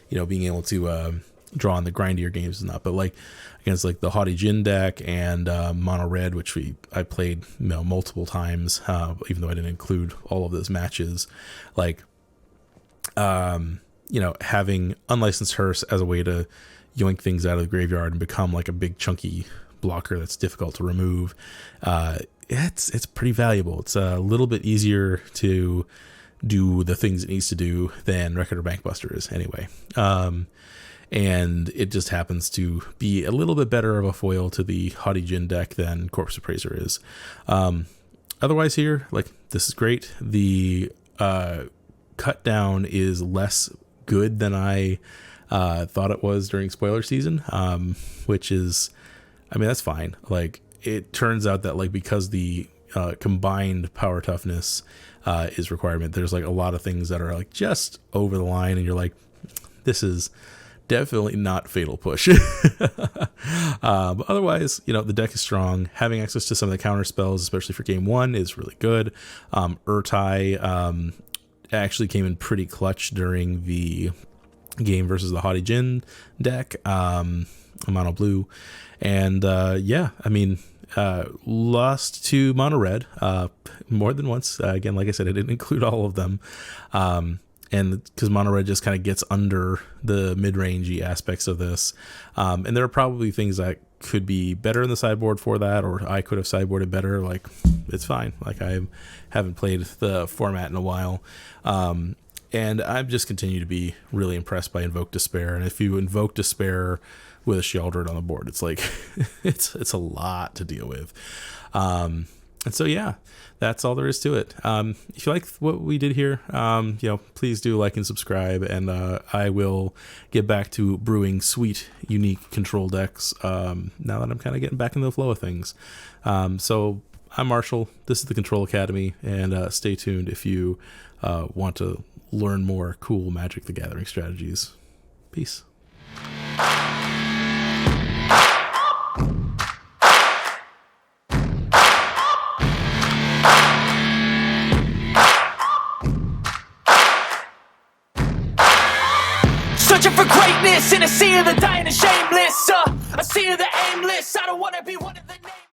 being able to draw on the grindier games is not. But like against like the Haughty Djinn deck and mono red, which I played multiple times, even though I didn't include all of those matches, like having unlicensed hearse as a way to yoink things out of the graveyard and become like a big chunky blocker that's difficult to remove, it's pretty valuable. It's a little bit easier to do the things it needs to do than Reckoner Bankbuster is anyway. And it just happens to be a little bit better of a foil to the Haughty Djinn deck than Corpse Appraiser is. Otherwise here, like, this is great. The cut down is less good than I thought it was during spoiler season, which is, I mean, that's fine. Like, it turns out that like because the combined power toughness is requirement. There's like a lot of things that are like just over the line, and you're like, this is definitely not fatal push. But otherwise, the deck is strong. Having access to some of the counter spells, especially for game one, is really good. Ertai actually came in pretty clutch during the game versus the Haughty Djinn deck, mono blue, and lost to mono red more than once. Again, like I said, I didn't include all of them, and because mono red just kind of gets under the mid-rangey aspects of this, and there are probably things that could be better in the sideboard for that, or I could have sideboarded better. Like, it's fine. Like, I haven't played the format in a while, and I've just continued to be really impressed by Invoke Despair. And if you Invoke Despair with a Sheoldred on the board, it's like it's a lot to deal with. And so, yeah, that's all there is to it. If you like what we did here, please do like and subscribe, and I will get back to brewing sweet, unique control decks now that I'm kind of getting back into the flow of things. So I'm Marshall. This is the Control Academy, and stay tuned if you want to learn more cool Magic the Gathering strategies. Peace. Searching for greatness in a sea of the dying and shameless, a sea of the aimless. I don't wanna be